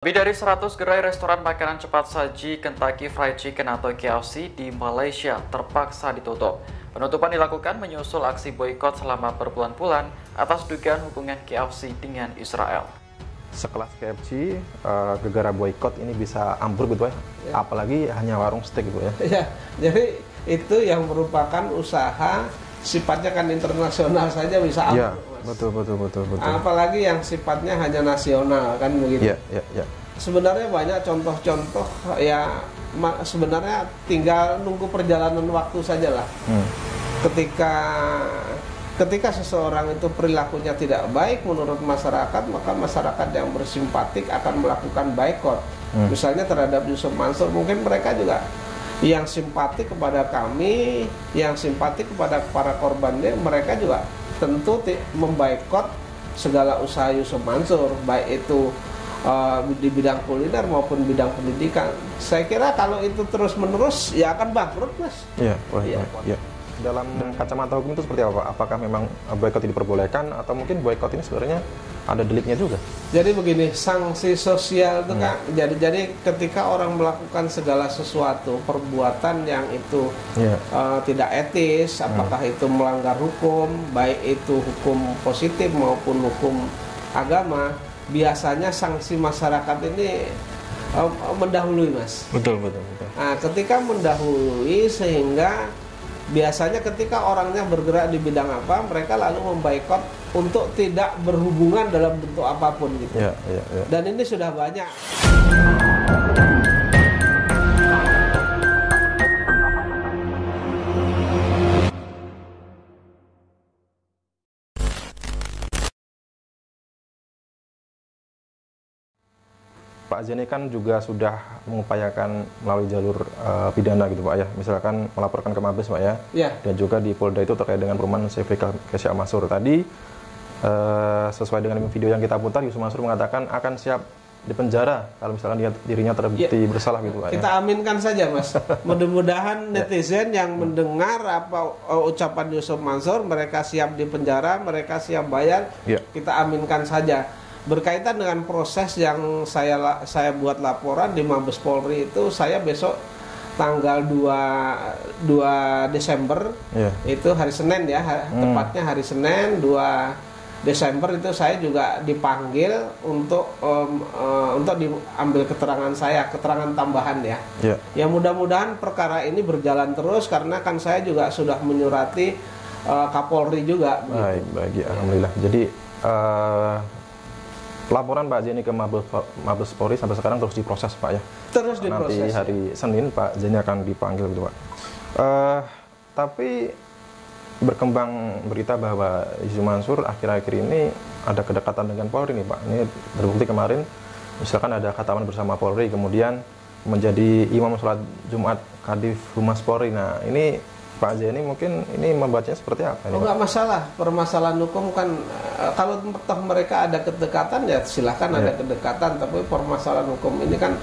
Lebih dari 100 gerai restoran makanan cepat saji Kentucky Fried Chicken atau KFC di Malaysia terpaksa ditutup. Penutupan dilakukan menyusul aksi boikot selama berbulan-bulan atas dugaan hubungan KFC dengan Israel. Sekelas KFC, gegara boikot ini bisa ambruk gitu ya, apalagi hanya warung steak gitu ya. Ya, jadi itu yang merupakan usaha sifatnya kan internasional saja bisa ambruk. Ya, betul. Apalagi yang sifatnya hanya nasional kan begitu. Ya. Sebenarnya banyak contoh-contoh ya, sebenarnya tinggal nunggu perjalanan waktu sajalah. Ketika seseorang itu perilakunya tidak baik menurut masyarakat, maka masyarakat yang bersimpatik akan melakukan boikot. Misalnya terhadap Yusuf Mansur, mungkin mereka juga yang simpatik kepada kami, yang simpatik kepada para korbannya, mereka juga tentu memboikot segala usaha Yusuf Mansur, baik itu di bidang kuliner maupun bidang pendidikan. Saya kira kalau itu terus menerus ya akan bangkrut, Mas. Iya. Dalam kacamata hukum itu seperti apa? Apakah memang boikot diperbolehkan atau mungkin boikot ini sebenarnya ada deliknya juga? Jadi begini, sanksi sosial itu kan jadi ketika orang melakukan segala sesuatu perbuatan yang itu tidak etis, apakah itu melanggar hukum, baik itu hukum positif maupun hukum agama, biasanya sanksi masyarakat ini mendahului, Mas. Betul. Nah, ketika mendahului sehingga biasanya ketika orangnya bergerak di bidang apa, mereka lalu memboikot untuk tidak berhubungan dalam bentuk apapun gitu. Ya. Dan ini sudah banyak. Pak Zeni kan juga sudah mengupayakan melalui jalur pidana gitu Pak ya, misalkan melaporkan ke Mabes Pak ya, dan juga di Polda itu terkait dengan perumahan Sefrika Kesya Masur. Tadi sesuai dengan video yang kita putar, Yusuf Mansur mengatakan akan siap dipenjara kalau misalkan dirinya terbukti bersalah gitu Pak. Kita aminkan saja, Mas. Mudah-mudahan netizen yang mendengar apa ucapan Yusuf Mansur, mereka siap dipenjara, mereka siap bayar, kita aminkan saja. Berkaitan dengan proses yang saya buat laporan di Mabes Polri itu, saya besok tanggal 2 Desember itu hari Senin ya, tepatnya hari Senin 2 Desember itu saya juga dipanggil untuk diambil keterangan saya, keterangan tambahan ya. Ya mudah-mudahan perkara ini berjalan terus karena kan saya juga sudah menyurati Kapolri juga. Baik, alhamdulillah. Jadi laporan Pak Zeni ke Mabes Polri sampai sekarang terus diproses Pak ya. Terus diproses. Nanti hari Senin Pak Zeni akan dipanggil gitu Pak. Tapi berkembang berita bahwa Yusuf Mansur akhir-akhir ini ada kedekatan dengan Polri nih Pak. Ini terbukti kemarin misalkan ada khataman bersama Polri, kemudian menjadi imam sholat Jumat Kadif Humas Polri. Nah ini Pak Zeni mungkin ini membacanya seperti apa? Enggak masalah, permasalahan hukum kan kalau toh mereka ada kedekatan ya silahkan ada kedekatan, tapi permasalahan hukum ini kan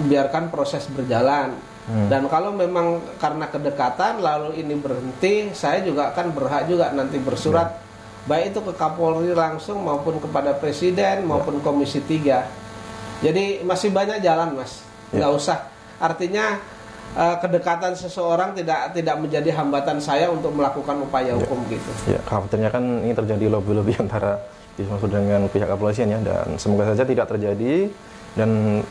biarkan proses berjalan. Dan kalau memang karena kedekatan lalu ini berhenti, saya juga kan berhak juga nanti bersurat baik itu ke Kapolri langsung maupun kepada Presiden maupun Komisi 3. Jadi masih banyak jalan, Mas. Nggak usah. Artinya kedekatan seseorang tidak menjadi hambatan saya untuk melakukan upaya hukum gitu. Ya, khawatirnya kan ini terjadi lobby-lobby antara Yusuf Mansur dengan pihak kepolisian ya, dan semoga saja tidak terjadi dan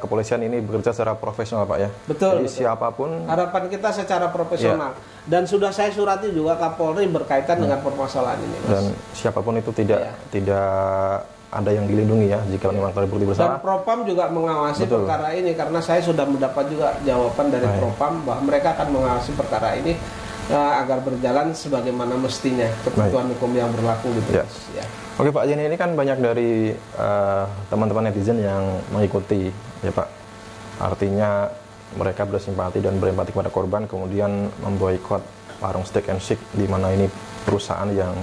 kepolisian ini bekerja secara profesional Pak ya. Betul. Jadi siapapun, harapan kita secara profesional. Dan sudah saya surati juga Kapolri berkaitan dengan permasalahan ini, Mas. Dan siapapun itu tidak ada yang dilindungi ya jika memang terbukti bersalah. Dan Propam juga mengawasi perkara ini karena saya sudah mendapat juga jawaban dari Propam bahwa mereka akan mengawasi perkara ini agar berjalan sebagaimana mestinya ketentuan hukum yang berlaku gitu. Oke Pak Zeni, ini kan banyak dari teman-teman netizen yang mengikuti ya Pak. Artinya mereka bersimpati dan berempati kepada korban, kemudian memboikot warung Steak and Shake di mana ini perusahaan yang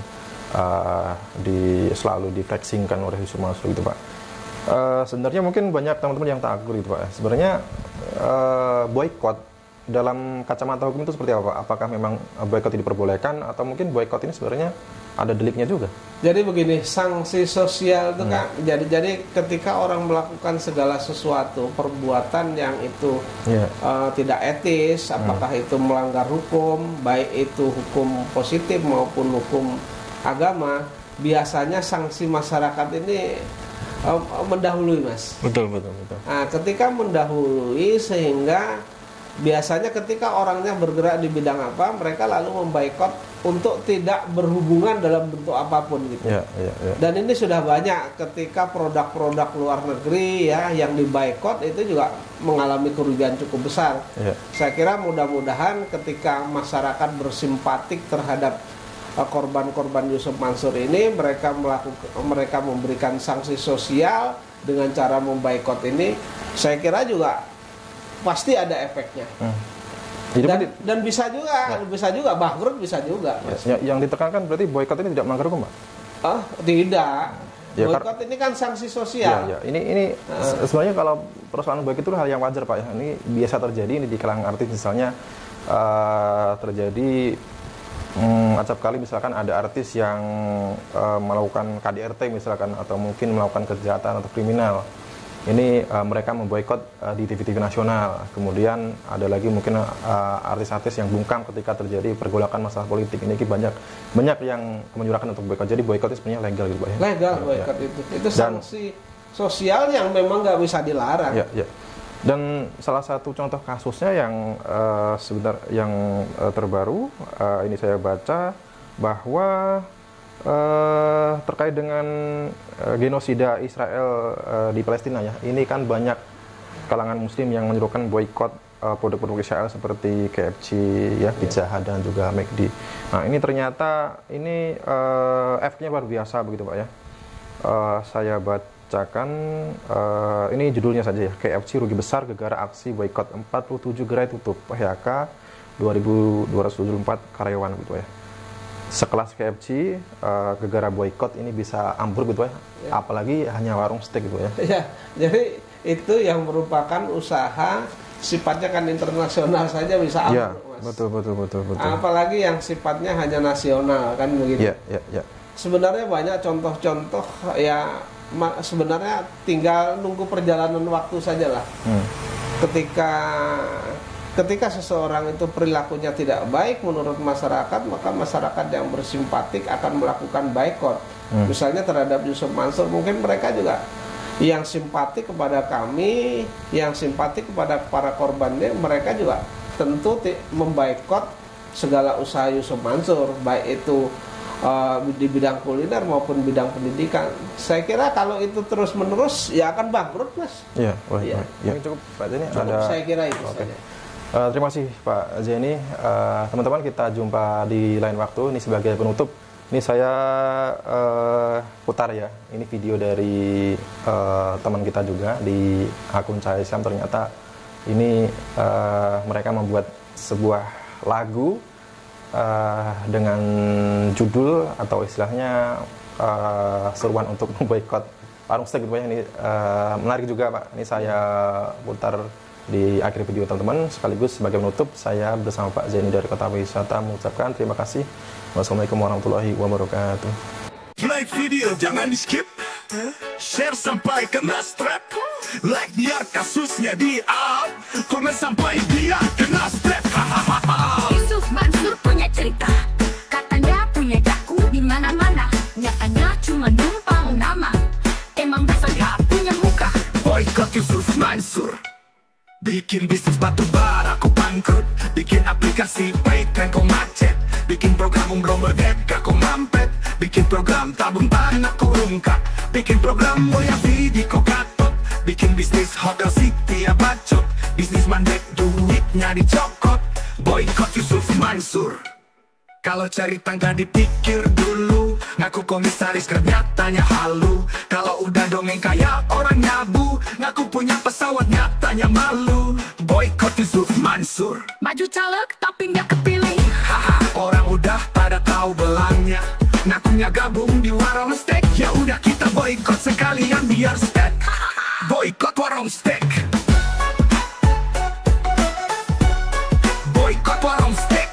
selalu diflexingkan oleh Yusuf Mansur gitu Pak. Sebenarnya mungkin banyak teman-teman yang takut gitu Pak. Sebenarnya boikot dalam kacamata hukum itu seperti apa? Apakah memang boikot diperbolehkan atau mungkin boikot ini sebenarnya ada deliknya juga. Jadi begini, sanksi sosial itu kan jadi ketika orang melakukan segala sesuatu perbuatan yang itu tidak etis, apakah itu melanggar hukum, baik itu hukum positif maupun hukum agama, biasanya sanksi masyarakat ini mendahului, Mas. Betul. Nah, ketika mendahului sehingga biasanya ketika orangnya bergerak di bidang apa, mereka lalu memboikot untuk tidak berhubungan dalam bentuk apapun gitu. Dan ini sudah banyak ketika produk-produk luar negeri ya yang diboikot itu juga mengalami kerugian cukup besar. Saya kira mudah-mudahan ketika masyarakat bersimpatik terhadap korban-korban Yusuf Mansur ini, mereka memberikan sanksi sosial dengan cara memboikot ini, saya kira juga pasti ada efeknya. Dan bisa juga bangkrut, bisa juga. Yang ditekankan berarti boikot ini tidak melanggar hukum, Pak? Tidak. Boikot ini kan sanksi sosial. Ini sebenarnya kalau persoalan boikot itu hal yang wajar, Pak ya. Ini biasa terjadi ini di kalangan artis, misalnya terjadi acap kali misalkan ada artis yang melakukan KDRT misalkan, atau mungkin melakukan kejahatan atau kriminal. Ini mereka memboikot di TV-TV nasional. Kemudian ada lagi mungkin artis-artis yang bungkam ketika terjadi pergolakan masalah politik. Ini banyak yang menyuarakan untuk boikot. Jadi boikot itu sebenarnya legal gitu, Pak ya. Legal boikot itu sanksi sosial yang memang nggak bisa dilarang. Dan salah satu contoh kasusnya yang terbaru ini saya baca bahwa terkait dengan genosida Israel di Palestina ya. Ini kan banyak kalangan muslim yang menyerukan boikot produk-produk Israel seperti KFC ya, Pizza Hut dan juga McD. Nah, ini ternyata efeknya luar biasa begitu, Pak ya. Saya bacakan ini judulnya saja ya. KFC rugi besar gegara aksi boikot 47 gerai tutup, PHK 2.274 karyawan gitu ya. Sekelas KFC gegara boikot ini bisa ambruk gitu ya. Apalagi hanya warung steak gitu ya. Jadi itu yang merupakan usaha sifatnya kan internasional saja bisa ambruk, Mas. Betul. Apalagi yang sifatnya hanya nasional kan begitu. Sebenarnya banyak contoh-contoh ya, sebenarnya tinggal nunggu perjalanan waktu sajalah. Ketika seseorang itu perilakunya tidak baik menurut masyarakat, maka masyarakat yang bersimpatik akan melakukan boikot. Misalnya terhadap Yusuf Mansur, mungkin mereka juga yang simpatik kepada kami, yang simpatik kepada para korbannya, mereka juga tentu memboikot segala usaha Yusuf Mansur, baik itu di bidang kuliner maupun bidang pendidikan. Saya kira kalau itu terus menerus ya akan bangkrut, Mas. Cukup Pak Zeni. Saya kira itu saja. Terima kasih Pak Zeni. Teman-teman, kita jumpa di lain waktu. Ini sebagai penutup, ini saya putar ya. Ini video dari teman kita juga di akun Cahaya Islam. Ternyata ini mereka membuat sebuah lagu dengan judul atau istilahnya seruan untuk memboikot warung steak gitu ya. Ini menarik juga, Pak. Ini saya putar di akhir video teman-teman. Sekaligus sebagai penutup, saya bersama Pak Zeni dari Kota Wisata mengucapkan terima kasih. Wassalamualaikum warahmatullahi wabarakatuh. Like video jangan di skip, share sampai kena strap, like biar kasusnya di up, komen sampai dia kena strap. Yusuf Mansur punya cerita, katanya punya jaku di mana-mana, nyatanya cuma numpang nama, emang bisa nggak punya muka. Boykot Yusuf Mansur, bikin bisnis batu bara kau bangkrut, bikin aplikasi baik keren kau macet, bikin program umroh merdeka kau mampet, bikin program tabung tanah kau rungkat, bikin program mulia video kau katot, bikin bisnis hotel city ya bacot, bisnis mandek duitnya dicokot. Boykot Yusuf Mansur. Kalau cari tangga dipikir dulu, ngaku komisaris nyatanya halu. Kalau udah dongeng kayak orang nyabu, ngaku punya pesawat nyatanya malu. Boykot Yusuf Mansur. Maju caleg tapi nggak kepilih. Orang udah pada tahu belangnya, ngakunya gabung di warung steak. Ya udah kita boykot sekalian biar steak. Boykot warung steak. Boykot warung steak.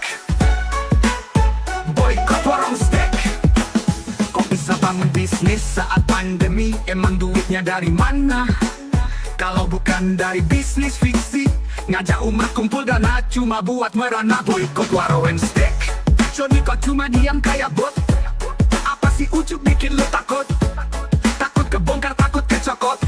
Boykot warung steak. kami, emang duitnya dari mana? Kalau bukan dari bisnis fiksi, ngajak umat kumpul dana cuma buat merana. Boykot Waro and Steak. Johnny kok cuma diam kayak bot. Apa sih ujuk bikin lu takut? Takut kebongkar, takut kecokot.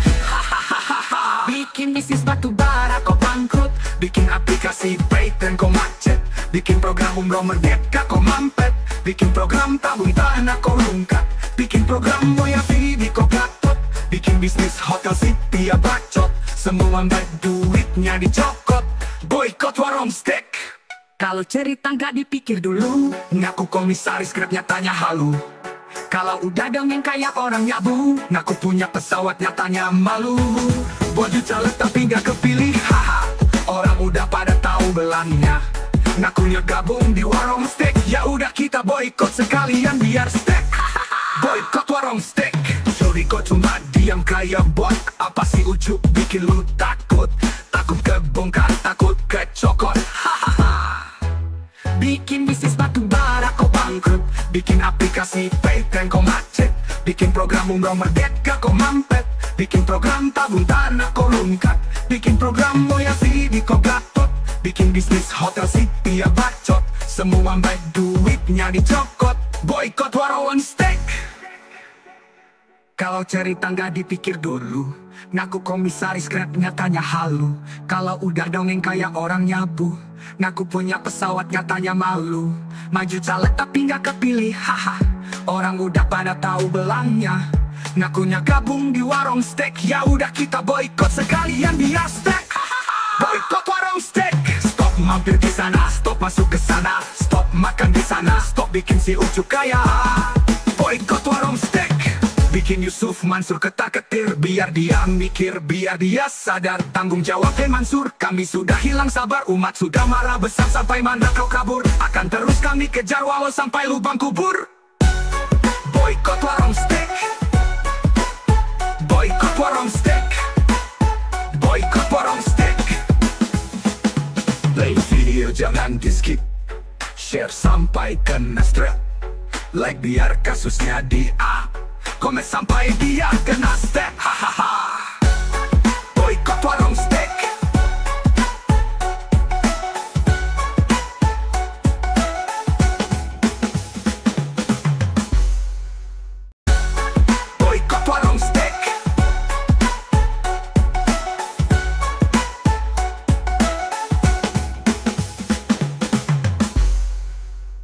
Bikin bisnis batu bara kok bangkrut. Bikin aplikasi patent kok macet. Bikin program umroh merdeka kok mampet. Bikin program tabung tanah kok rungkat. Bikin program moya video kok gatot. Bikin bisnis hotel city ya bacot. Semua baik duitnya dicokot. Boykot Warung Steak. Kalau cerita nggak dipikir dulu, ngaku komisaris Grabnya tanya halu. Kalau udah dongeng kayak orang nyabu, ngaku punya pesawat nyatanya malu. Baju caleg tapi nggak kepilih, haha. Orang udah pada tahu belangnya. Ngakunya gabung di Warung Steak. Ya udah kita boykot sekalian biar steak. Boykot Warung Steak. Sorry kok cuma diam kayak bot. Apa sih ujuk bikin lu takut? Takut kebongkar, takut kecokot. Bikin bisnis batu bara kok bangkrut. Bikin aplikasi patent kok macet. Bikin program umroh merdeka kok mampet. Bikin program tabung tanah kok rungkat. Bikin program moya video kok gatot. Bikin bisnis hotel city ya bacot. Semua baik duitnya dicokot. Boykot Warung Steak. Kalau cerita nggak dipikir dulu, ngaku komisaris Grabnya tanya halu. Kalau udah dongeng kayak orang nyabu, ngaku punya pesawat nyatanya malu. Maju caleg tapi nggak kepilih, haha. Orang udah pada tahu belangnya. Ngakunya gabung di Warung Steak. Ya udah kita boykot sekalian biar steak. Boykot Warung Steak. Stop mampir di sana, stop masuk ke sana, stop makan di sana, stop bikin si ujuk kaya. Boykot Warung Steak. Bikin Yusuf Mansur ketar-ketir, biar dia mikir, biar dia sadar tanggung jawab. Mansur, kami sudah hilang sabar, umat sudah marah besar sampai mana kau kabur. Akan terus kami kejar walau sampai lubang kubur. Boykot Warung Steak. Boykot Warung Steak. Boykot Warung Steak. Play video jangan di skip, share sampai kena strap, like biar kasusnya di up, komen sampai dia kena step, hahaha.